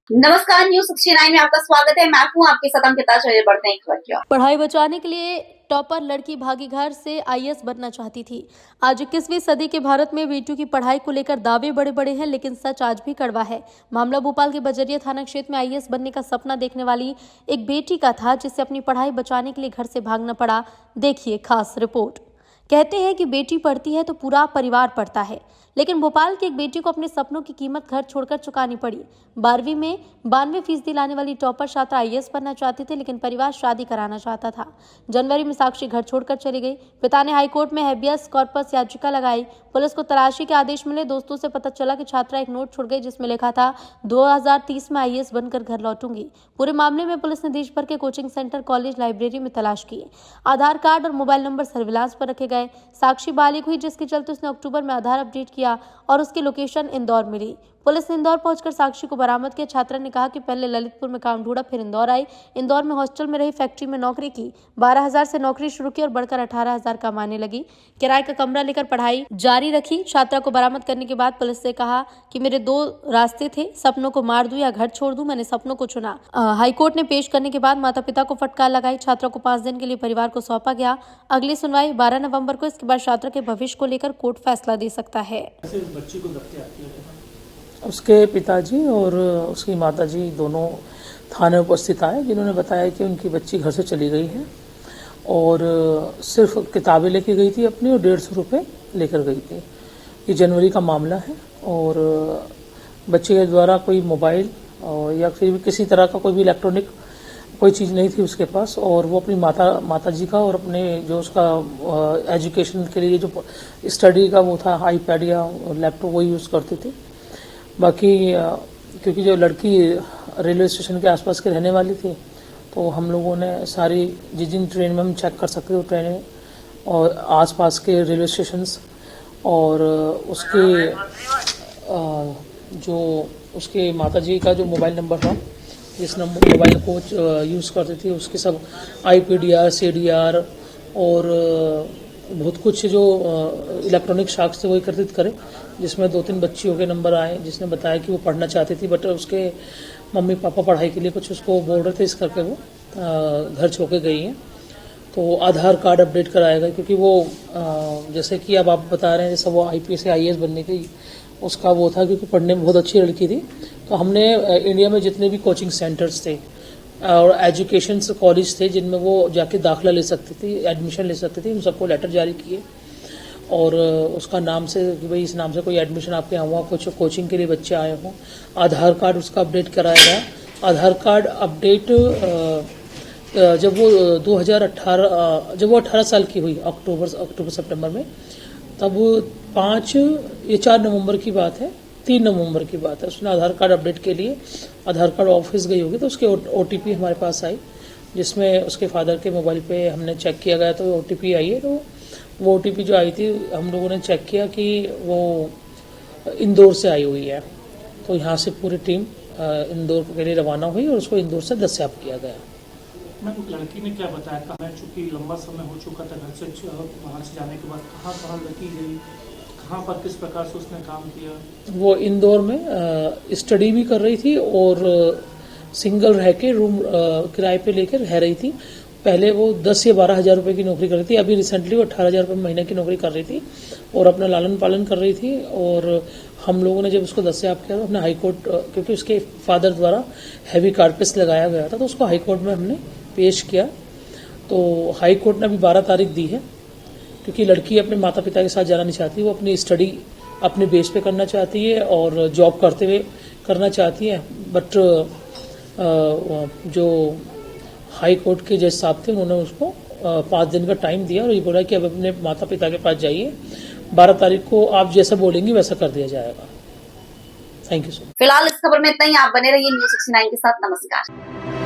नमस्कार, न्यूज 69 में आपका स्वागत है। मैं हूं आपके साथ अंकिता। चलिए बढ़ते हैं खबर की ओर। पढ़ाई बचाने के लिए टॉपर लड़की भागी घर से आईएएस बनना चाहती थी। आज 21वीं सदी के भारत में बेटियों की पढ़ाई को लेकर दावे बड़े बड़े हैं, लेकिन सच आज भी कड़वा है। मामला भोपाल के बजरिया थाना क्षेत्र में आईएएस बनने का सपना देखने वाली एक बेटी का था, जिसे अपनी पढ़ाई बचाने के लिए घर से भागना पड़ा। देखिए खास रिपोर्ट। कहते हैं कि बेटी पढ़ती है तो पूरा परिवार पढ़ता है, लेकिन भोपाल की एक बेटी को अपने सपनों की कीमत घर छोड़कर चुकानी पड़ी। 12वीं में 92% लाने वाली टॉपर छात्रा आईएएस बनना चाहती थी, लेकिन परिवार शादी कराना चाहता था। जनवरी में साक्षी घर छोड़कर चली गई। पिता ने हाईकोर्ट में हैबियस कॉर्पस याचिका लगाई। पुलिस को तलाशी के आदेश मिले। दोस्तों से पता चला कि छात्रा एक नोट छोड़ गई, जिसमें लिखा था 2030 में आईएएस बनकर घर लौटूंगी। पूरे मामले में पुलिस ने देश भर के कोचिंग सेंटर, कॉलेज, लाइब्रेरी में तलाश की। आधार कार्ड और मोबाइल नंबर सर्विलांस पर रखे गए। साक्षी बालिग हुई, जिसके चलते उसने अक्टूबर में आधार अपडेट किया और उसकी लोकेशन इंदौर मिली। पुलिस ने इंदौर पहुंचकर साक्षी को बरामद किया। छात्रा ने कहा कि पहले ललितपुर में काम ढूंढा, फिर इंदौर आई। इंदौर में हॉस्टल में रही, फैक्ट्री में नौकरी की। 12,000 से नौकरी शुरू की और बढ़कर 18,000 कमाने लगी। किराए का कमरा लेकर पढ़ाई जारी रखी। छात्रा को बरामद करने के बाद पुलिस से कहा कि मेरे 2 रास्ते थे, सपनों को मार दूं या घर छोड़ दूं। मैंने सपनों को चुना। हाईकोर्ट ने पेश करने के बाद माता पिता को फटकार लगाई। छात्रा को 5 दिन के लिए परिवार को सौंपा गया। अगली सुनवाई 12 नवंबर को। इसके बाद छात्रा के भविष्य को लेकर कोर्ट फैसला दे सकता है। बच्ची को उसके पिताजी और उसकी माताजी दोनों थाने उपस्थित आए, जिन्होंने बताया कि उनकी बच्ची घर से चली गई है और सिर्फ किताबें लेके गई थी अपनी और 150 रुपये लेकर गई थी। ये जनवरी का मामला है और बच्चे के द्वारा कोई मोबाइल या फिर किसी तरह का कोई भी इलेक्ट्रॉनिक कोई चीज़ नहीं थी उसके पास, और वो अपनी माताजी का और अपने जो उसका एजुकेशन के लिए जो स्टडी का वो था आईपैड या लैपटॉप वो यूज़ करते थे। बाकी क्योंकि जो लड़की रेलवे स्टेशन के आसपास के रहने वाली थी, तो हम लोगों ने सारी जिन ट्रेन में हम चेक कर सकते थे ट्रेनें और आसपास के रेलवे स्टेशंस और उसके जो उसके माताजी का जो मोबाइल नंबर था, जिस नंबर मोबाइल को यूज़ करते थे, उसके सब IPDR, CDR और बहुत कुछ जो इलेक्ट्रॉनिक साक्ष्य थे वो एकत्रित करे, जिसमें 2-3 बच्चियों के नंबर आए, जिसने बताया कि वो पढ़ना चाहती थी, बट उसके मम्मी पापा पढ़ाई के लिए कुछ उसको बोल रहे थे, इस करके वो घर छोड़ के गई हैं। तो आधार कार्ड अपडेट कराया गया, क्योंकि वो जैसे कि अब आप बता रहे हैं, जैसे वो IPS से IAS बनने की उसका वो था, क्योंकि पढ़ने में बहुत अच्छी लड़की थी। तो हमने इंडिया में जितने भी कोचिंग सेंटर्स थे और एजुकेशन कॉलेज थे जिनमें वो जाके दाखिला ले सकती थी, एडमिशन ले सकती थी, उन सबको लेटर जारी किए और उसका नाम से कि भाई इस नाम से कोई एडमिशन आपके यहाँ हुआ, कुछ कोचिंग के लिए बच्चे आए हों। आधार कार्ड उसका अपडेट कराया गया। आधार कार्ड अपडेट जब वो 2018 जब वो 18 साल की हुई अक्टूबर सितंबर में, तब 4 नवंबर की बात है, 3 नवंबर की बात है, उसने आधार कार्ड अपडेट के लिए आधार कार्ड ऑफिस गई होगी, तो उसके OTP हमारे पास आई, जिसमें उसके फादर के मोबाइल पे हमने चेक किया गया तो OTP आई है। तो वो OTP जो आई थी, हम लोगों ने चेक किया कि वो इंदौर से आई हुई है। तो यहाँ से पूरी टीम इंदौर के लिए रवाना हुई और उसको इंदौर से दस्याब किया गया। मैं लड़की ने क्या बताया, कहा चूँकि लंबा समय हो चुका था घर से वहाँ से जाने के बाद, कहाँ लड़की गई, कहाँ पर किस प्रकार से उसने काम किया? वो इंदौर में स्टडी भी कर रही थी और सिंगल रह के रूम किराए पे लेकर रह रही थी। पहले वो 10 या 12 हज़ार रुपये की नौकरी कर रही थी, अभी रिसेंटली वो 18,000 रुपये महीने की नौकरी कर रही थी और अपना लालन पालन कर रही थी। और हम लोगों ने जब उसको दस्याब किया तो अपने हाईकोर्ट, क्योंकि उसके फादर द्वारा हैवी कार्पेस लगाया गया था, तो उसको हाईकोर्ट में हमने पेश किया। तो हाईकोर्ट ने अभी 12 तारीख दी है, क्योंकि लड़की अपने माता पिता के साथ जाना नहीं चाहती, वो अपनी स्टडी अपने बेस पे करना चाहती है और जॉब करते हुए करना चाहती है। बट जो हाई कोर्ट के जज साहब थे, उन्होंने उसको 5 दिन का टाइम दिया और ये बोला कि अब अपने माता पिता के पास जाइए, 12 तारीख को आप जैसा बोलेंगे वैसा कर दिया जाएगा। Thank you so much. फिलहाल इस खबर में इतना ही। आप बने रहिए न्यूज 69 के साथ। नमस्कार।